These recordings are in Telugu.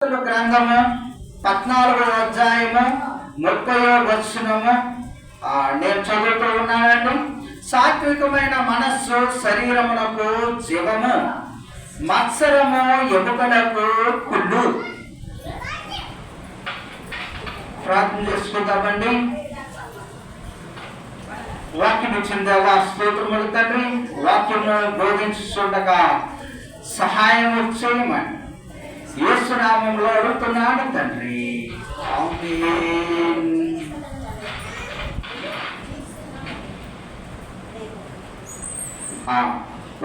గ్రంథము 14వ అధ్యాయము 30వ వచనము నేను చదువుతూ ఉన్నానండి. సాత్వికమైన మనస్సు శరీరమునకు జీవము, మత్సరము ఎముకలకు కుళ్ళు. ప్రార్థన చేసుకుందామండి. వాక్యం ఇచ్చిందేవా స్తోత్రములు తండ్రి. వాక్యము బోధించుండగా సహాయం చేయమని యేసు నామములో అడుగుతున్నాను తండ్రి, ఆమేన్.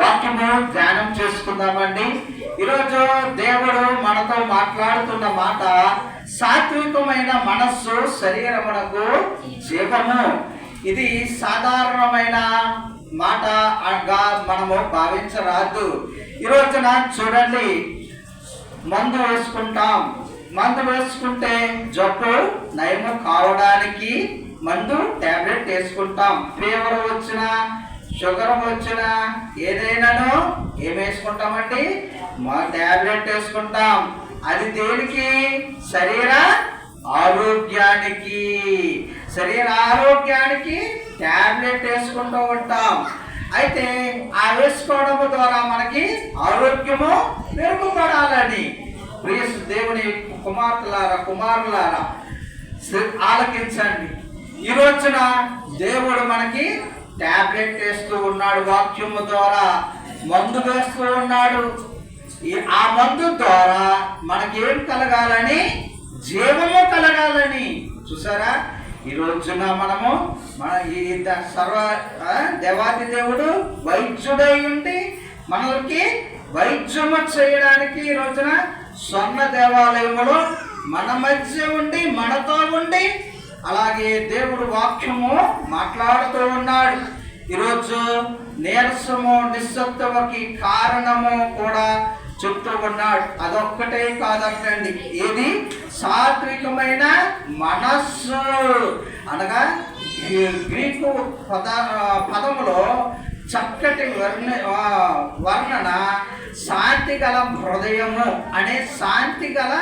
వాక్యము ధ్యానం చేసుకుందామండి. ఈరోజు దేవుడు మనతో మాట్లాడుతున్న మాట సాత్వికమైన మనస్సు శరీరమునకు జీవము. ఇది సాధారణమైన మాటగా మనము భావించరాదు. ఈరోజున చూడండి, మందు వేసుకుంటాం. మందు వేసుకుంటే జబ్బు నయము కావడానికి మందు టాబ్లెట్ వేసుకుంటాం. ఫీవర్ వచ్చినా, షుగర్ వచ్చినా, ఏదైనాను ఏం వేసుకుంటామండి? మా టాబ్లెట్ వేసుకుంటాం. అది దేనికి? శరీర ఆరోగ్యానికి. శరీర ఆరోగ్యానికి టాబ్లెట్ వేసుకుంటూ ఉంటాం. అయితే ఆ వేసుకోవడం ద్వారా మనకి ఆరోగ్యము మెరుగుపడాలని ప్రియ దేవుని కుమారులారా ఆలకించండి. ఈ రోజున దేవుడు మనకి టాబ్లెట్ వేస్తూ ఉన్నాడు. వాక్యము ద్వారా మందు వేస్తూ ఉన్నాడు. ఆ మందు ద్వారా మనకేం కలగాలని? జీవము కలగాలని. చూసారా, ఈ రోజున మనము ఈ సర్వ దేవాది దేవుడు వైద్యుడై ఉండి మనకి వైద్యము చేయడానికి ఈ రోజున స్వర్ణ దేవాలయములో మన మధ్య ఉండి, మనతో ఉండి, అలాగే దేవుడు వాక్యము మాట్లాడుతూ ఉన్నాడు. ఈరోజు నీరసము, నిశ్శబ్దముకి కారణము కూడా చెప్తూ ఉన్నాడు. అదొక్కటే కాదంటండి, ఏది? సాత్వికమైన మనస్సు అనగా గ్రీకు పదములో చక్కటి వర్ణన శాంతి గల హృదయము అనే, శాంతి గల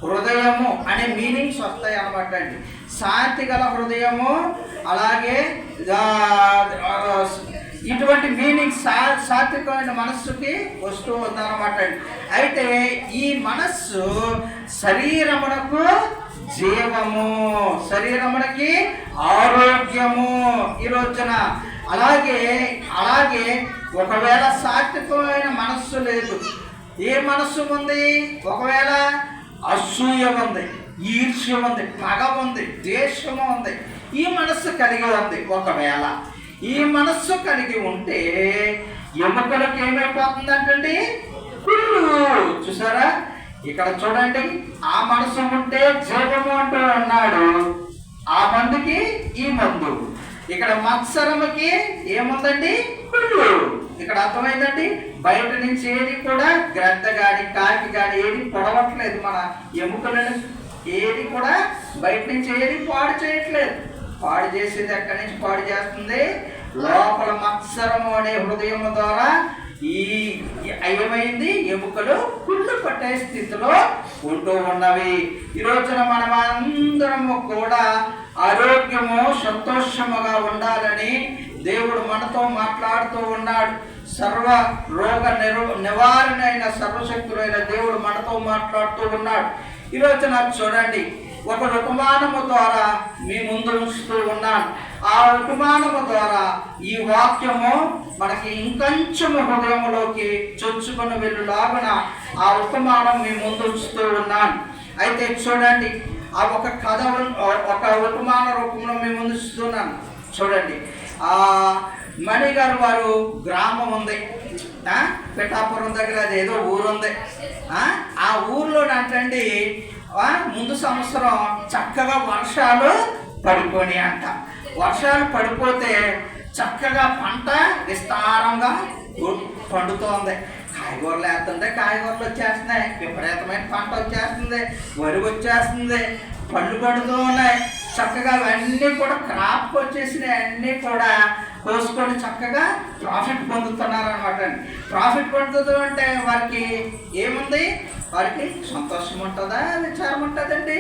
హృదయము అనే మీనింగ్స్ వస్తాయి అన్నమాట అండి. శాంతి గల హృదయము, అలాగే ఇటువంటి మీనింగ్ సాత్వికమైన మనస్సుకి వస్తూ ఉందన్నమాట అండి. అయితే ఈ మనస్సు శరీరమునకు జీవము, శరీరమునకి ఆరోగ్యము. ఈ రోజున అలాగే ఒకవేళ సాత్వికమైన మనస్సు లేదు, ఏ మనస్సు ఉంది? ఒకవేళ అసూయ ఉంది, ఈర్ష్య ఉంది, పగ ఉంది, ద్వేషము ఉంది, ఈ మనస్సు కలిగి ఉంది. ఒకవేళ ఈ మనస్సు కలిగి ఉంటే ఎముకలకు ఏమైపోతుందంటండి? కుళ్ళు. చూసారా, ఇక్కడ చూడండి, ఆ మనసు ఉంటే జీవము అంటూ అన్నాడు. ఆ మందుకి ఈ మందు. ఇక్కడ మత్సరముకి ఏముందండి? కుళ్ళు. ఇక్కడ అర్థమైందండి, బయట నుంచి ఏది కూడా గ్రద్ద గాని కాకి గాని ఏది పొడవట్లేదు. మన ఎముకలను ఏది కూడా బయట నుంచి ఏది పాడు చేయట్లేదు. పాడు చేసేది ఎక్కడి నుంచి పాడు చేస్తుంది? లోపల మత్సరము అనే హృదయం ద్వారా ఏమైంది? ఎముకలు కుళ్ళు పట్టే స్థితిలో ఉంటూ ఉన్నవి. ఈ రోజున మనం అందరము కూడా ఆరోగ్యము, సంతోషముగా ఉండాలని దేవుడు మనతో మాట్లాడుతూ ఉన్నాడు. సర్వ రోగ నివారణ అయిన సర్వశక్తులైన దేవుడు మనతో మాట్లాడుతూ ఉన్నాడు. ఈ రోజున చూడండి, ఒక ఉపమానము ద్వారా మీ ముందు ఉంచుతూ ఉన్నాను. ఆ ఉపమానము ద్వారా ఈ వాక్యము మనకి ఇంకొంచెము హృదయంలోకి చొచ్చుకొని వెళ్ళులాగున ఆ ఉపమానం మీ ముందు ఉంచుతూ ఉన్నాను. అయితే చూడండి, ఆ ఒక కథ, ఒక ఉపమాన రూపంలో మీ ముందు ఉంచుతున్నాను. చూడండి, మణిగారు వారు గ్రామం ఉంది, పిఠాపురం దగ్గర అదేదో ఊరుంది. ఆ ఊర్లో అంటండి ముందు సంవత్సరం చక్కగా వర్షాలు పడిపోయి అంట. వర్షాలు పడిపోతే చక్కగా పంట విస్తారంగా పండుతోంది. కాయగూరలు వేస్తుంటే కాయగూరలు వచ్చేస్తున్నాయి, విపరీతమైన పంట వచ్చేస్తుంది, వరి వచ్చేస్తుంది, పళ్ళు పడుతూ ఉన్నాయి. చక్కగా అవన్నీ కూడా క్రాప్ వచ్చేసినాయి. అన్నీ కూడా కోసుకొని చక్కగా ప్రాఫిట్ పొందుతున్నారు అనమాట అండి. ప్రాఫిట్ పొందుతూ అంటే వారికి ఏముంది? వారికి సంతోషం ఉంటుందా, విచారం ఉంటుందండి?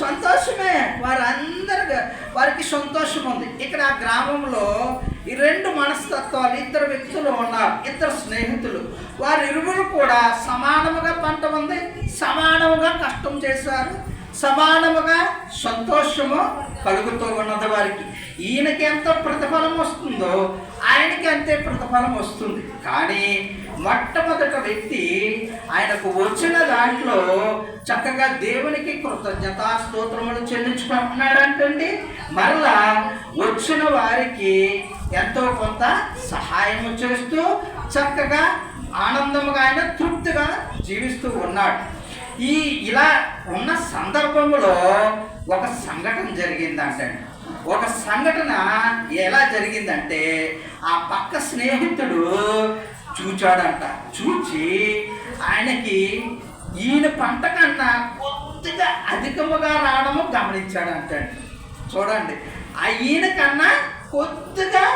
సంతోషమే. వారికి సంతోషం ఉంది. ఇక్కడ ఆ గ్రామంలో ఈ రెండు మనస్తత్వాలు, ఇద్దరు వ్యక్తులు ఉన్నారు, ఇద్దరు స్నేహితులు. వారు ఇరువురు కూడా సమానముగా పంట ఉంది, సమానముగా కష్టం చేశారు, సమానముగా సంతోషము కలుగుతూ ఉన్నది వారికి. ఈయనకి ఎంత ప్రతిఫలం వస్తుందో ఆయనకి అంతే ప్రతిఫలం వస్తుంది. కానీ మొట్టమొదటి వ్యక్తి ఆయనకు వచ్చిన దాంట్లో చక్కగా దేవునికి కృతజ్ఞతా స్తోత్రములు చెల్లించుకుంటున్నాడంటండి. మరలా వచ్చిన వారికి ఎంతో కొంత సహాయము చేస్తూ చక్కగా ఆనందముగా ఆయన తృప్తిగా జీవిస్తూ ఉన్నాడు. ఇలా ఉన్న సందర్భంలో ఒక సంఘటన జరిగిందంటే, ఒక సంఘటన ఎలా జరిగిందంటే ఆ పక్క స్నేహితుడు చూచాడంట. చూచి ఆయనకి ఈయన పంట కన్నా కొద్దిగా అధికముగా రావడము గమనించాడంట. చూడండి, ఆ ఈయన కన్నా కొద్దిగా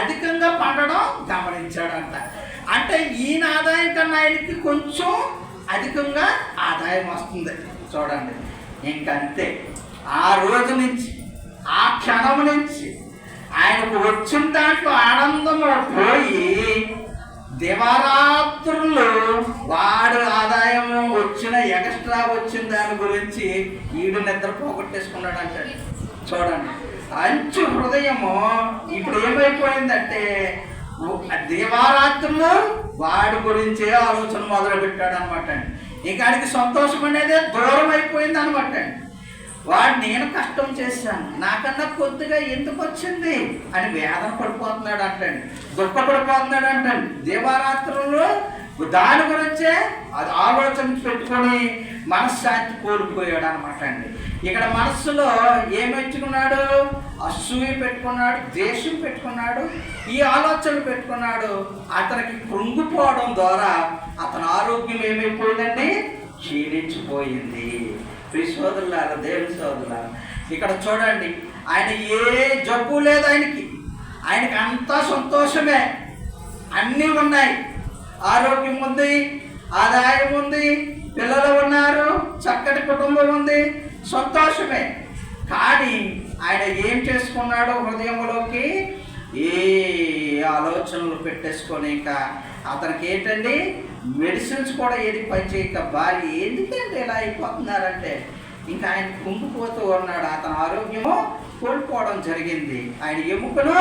అధికంగా పండడం గమనించాడంట. అంటే ఈయన ఆదాయం కన్నా ఆయనకి కొంచెం అధికంగా ఆదాయం వస్తుంది. చూడండి, ఇంకంతే. ఆ రోజు నుంచి, ఆ క్షణం నుంచి ఆయనకు వచ్చిన దాంట్లో ఆనందము పోయి దివారాత్రులు వాడు ఆదాయము వచ్చిన ఎక్స్ట్రా వచ్చిన దాని గురించి ఈడు నిద్ర పోగొట్టేసుకున్నాడు అంటాడు. చూడండి, అంచు హృదయము ఇప్పుడు ఏమైపోయిందంటే దివారాత్రులు వాడి గురించే ఆలోచన మొదలు పెట్టాడు అనమాట అండి. ఇక ఆయనకి సంతోషం అనేది దూరం అయిపోయింది అనమాట అండి. వాడు నేను కష్టం చేశాను, నాకన్నా కొద్దిగా ఎందుకు వచ్చింది అని వేదన పడిపోతున్నాడు అంటండి, దుఃఖపడిపోతున్నాడు అంటండి. దీవారాత్రులు దాని గురించే అది ఆలోచన పెట్టుకొని మనశ్శాంతి కోల్పోయాడు అనమాట అండి. ఇక్కడ మనస్సులో ఏమెచ్చుకున్నాడు? అసూయ పెట్టుకున్నాడు, ద్వేషం పెట్టుకున్నాడు, ఈ ఆలోచనలు పెట్టుకున్నాడు. అతనికి కృంగిపోవడం ద్వారా అతని ఆరోగ్యం ఏమైపోయిందండి? క్షీణించిపోయింది. సోదరులారా, దేవుని సోదరులారా, ఇక్కడ చూడండి, ఆయన ఏ జబ్బు లేదు ఆయనకి అంతా సంతోషమే, అన్నీ ఉన్నాయి. ఆరోగ్యం ఉంది, ఆదాయం ఉంది, పిల్లలు ఉన్నారు, చక్కటి కుటుంబం ఉంది, సంతోషమే. కానీ ఆయన ఏం చేసుకున్నాడు? హృదయంలోకి ఏ ఆలోచనలు పెట్టేసుకొని ఇంకా అతనికి ఏంటండి మెడిసిన్స్ కూడా ఏది పనిచేయక భార్య ఎందుకంటే ఇలా అయిపోతున్నారంటే ఇంకా ఆయన కుంగిపోతూ ఉన్నాడు. అతని ఆరోగ్యము కోల్పోవడం జరిగింది. ఆయన ఎముకను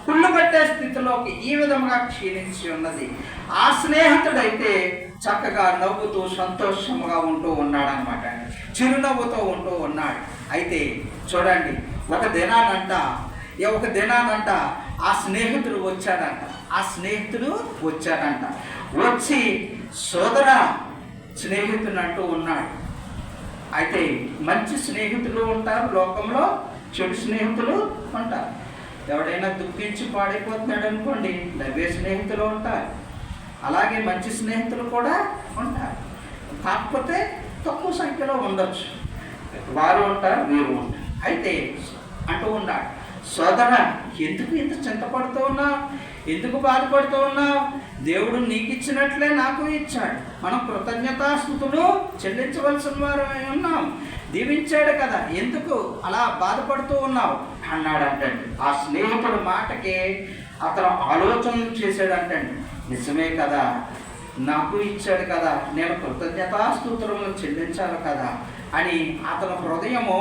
కుళ్ళు పట్టే స్థితిలోకి ఈ విధంగా క్షీణించి ఉన్నది. ఆ స్నేహితుడైతే చక్కగా నవ్వుతూ సంతోషముగా ఉంటూ ఉన్నాడు అనమాట, చిరునవ్వుతో ఉంటూ ఉన్నాడు. అయితే చూడండి, ఒక దినానంట ఆ స్నేహితుడు వచ్చాడంట. వచ్చి సోదర స్నేహితుడు అంటూ ఉన్నాడు. అయితే మంచి స్నేహితులు ఉంటారు లోకంలో, చెడు స్నేహితులు ఉంటారు. ఎవడైనా దుఃఖించి పాడైపోతున్నాడు అనుకోండి, నవ్వే స్నేహితులు ఉంటారు. అలాగే మంచి స్నేహితులు కూడా ఉంటారు, కాకపోతే తక్కువ సంఖ్యలో ఉండొచ్చు. వారు ఉంటారు, వీరు ఉంటారు. అయితే అంటూ ఉన్నాడు, సోదర ఎందుకు ఇంత చింతపడుతూ ఉన్నావు, ఎందుకు బాధపడుతూ ఉన్నావు? దేవుడు నీకు ఇచ్చినట్లే నాకు ఇచ్చాడు, మనం కృతజ్ఞతాస్తుతులు చెల్లించవలసిన వారు ఉన్నాం, దీవించాడు కదా, ఎందుకు అలా బాధపడుతూ ఉన్నావు అన్నాడంటండి. ఆ స్నేహితుడు మాటకి అతను ఆలోచనలు చేశాడంటండి. నిజమే కదా, నాకు ఇచ్చాడు కదా, నేను కృతజ్ఞతాస్తుతులను చెల్లించాలి కదా అని అతని హృదయము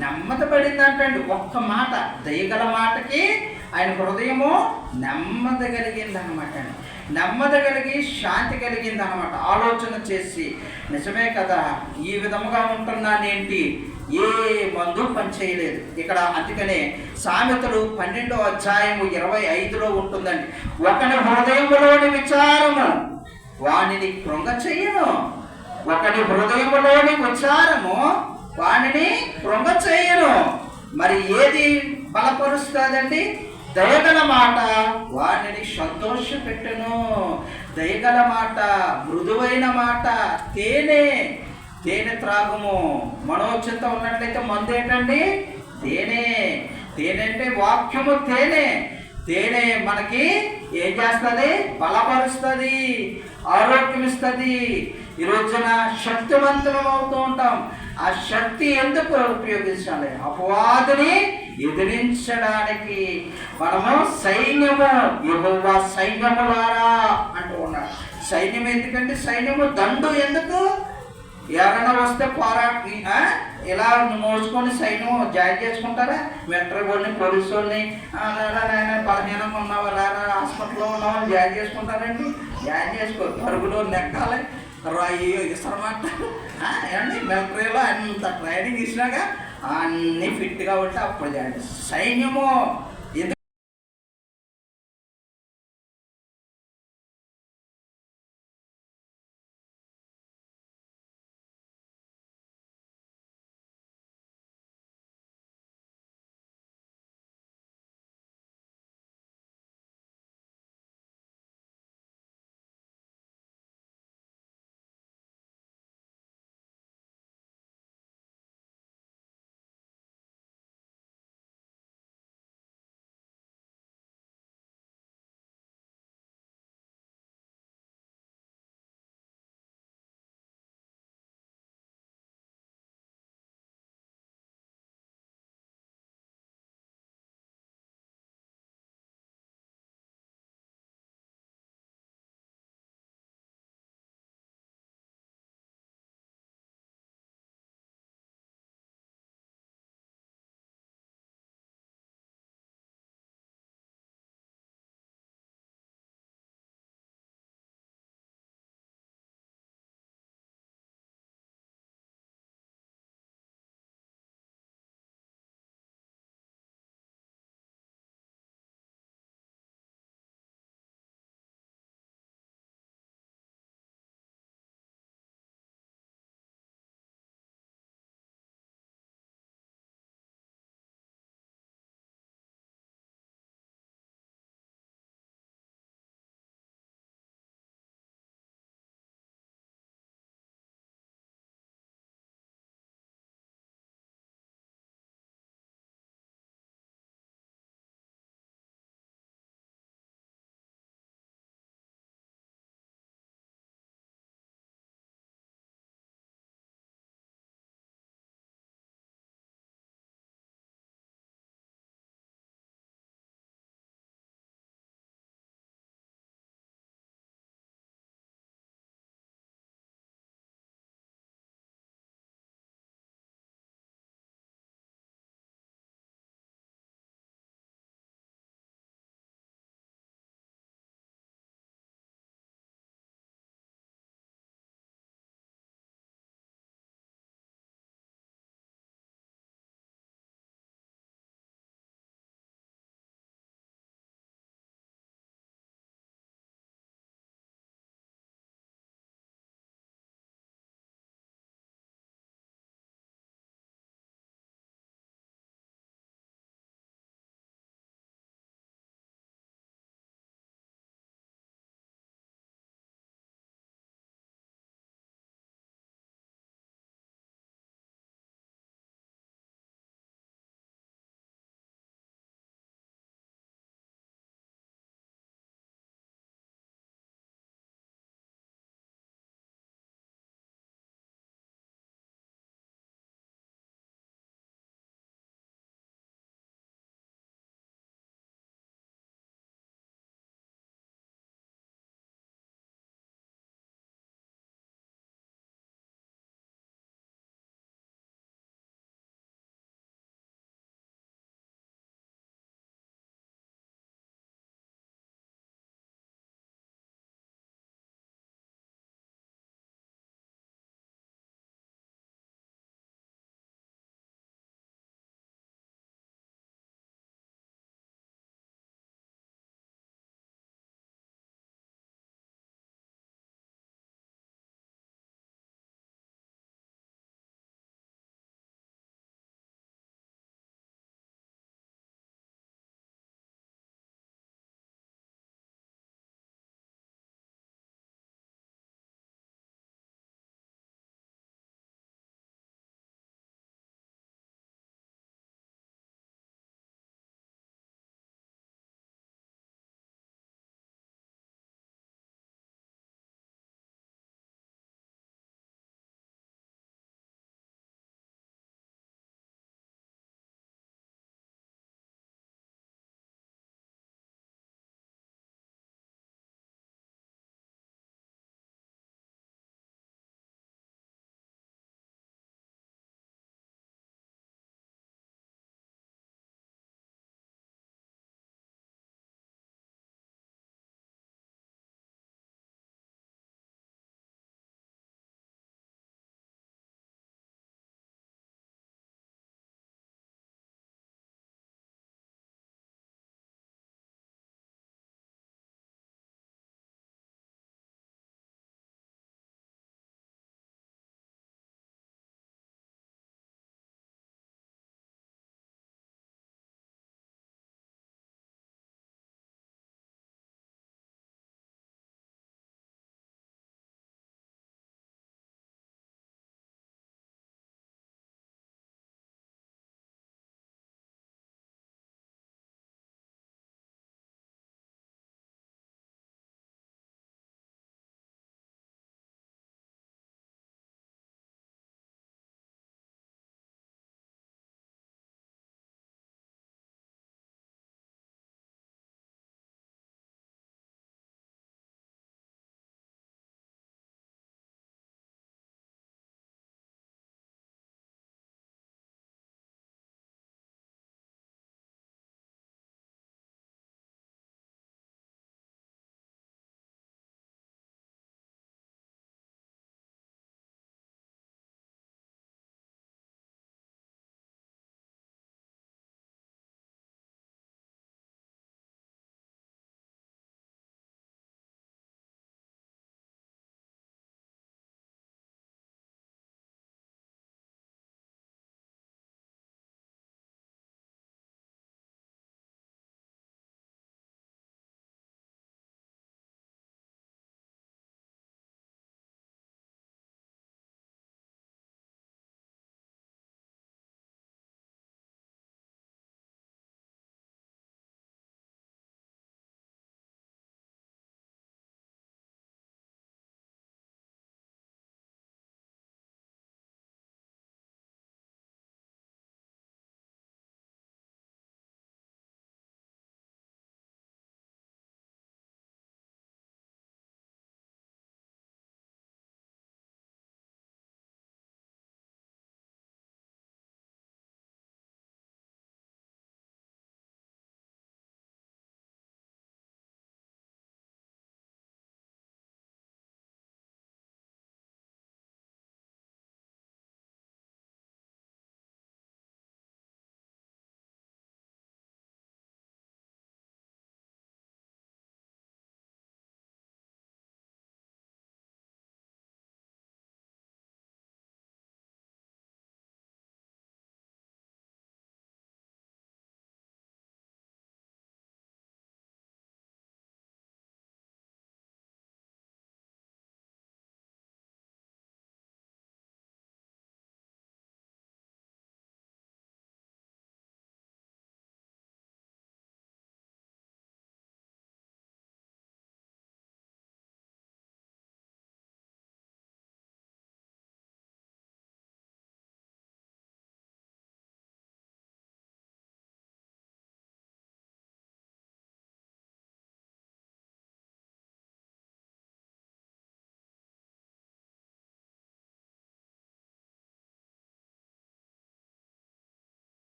నెమ్మదపడిందంటండి. ఒక్క మాట, దయగల మాటకి ఆయన హృదయము నెమ్మదగలిగింది అనమాట. నెమ్మదగలిగి శాంతి కలిగింది అనమాట. ఆలోచన చేసి నిజమే కదా, ఈ విధముగా ఉంటున్నానేంటి, ఏ మందు పనిచేయలేదు ఇక్కడ. అందుకనే సామెతలు 12వ అధ్యాయము 25లో ఉంటుందండి, ఒకని హృదయములోని విచారము వానిని కృంగ చెయ్యను, ఒకని హృదయములోని విచారము వానిని కృంగ చెయ్యను. మరి ఏది బలపరుస్తుందండి? దయగల మాట వానిని సంతోషపెట్టును. దయగల మాట, మృదువైన మాట, తేనె త్రాగుము. మనోచిత ఉన్నట్లయితే మందు ఏంటండి? తేనె అంటే వాక్యము తేనె. తేనె మనకి ఏం చేస్తుంది? బలపరుస్తుంది, ఆరోగ్యం ఇస్తుంది. ఈ రోజున శక్తివంతులం అవుతూ ఉంటాం. ఆ శక్తి ఎందుకు ఉపయోగించాలి? అపవాదిని ఎదిరించడానికి. మనము సైన్యము, యెహోవా సైన్యములారా అంటూ ఉన్నాడు. సైన్యం ఎందుకంటే సైన్యము దండు ఎందుకు? ఎవరైనా వస్తే పోరాటి ఇలా మోసుకొని సైన్యం జాయిన్ చేసుకుంటారా? వెంటనే కొన్ని పోలీసు వాళ్ళని బలహీనంగా ఉన్నావా, లేదా హాస్పిటల్లో ఉన్నామని జాయిన్ చేసుకుంటారండి? జాయిన్ చేసుకో. పరుగులో నెక్కాలి, ఇసరమాట ఏమండి. మిలిటరీలో అంత ట్రైనింగ్ ఇచ్చినాక అన్నీ ఫిట్గా ఉంటే అప్పుడు జాయిన్. సైన్యము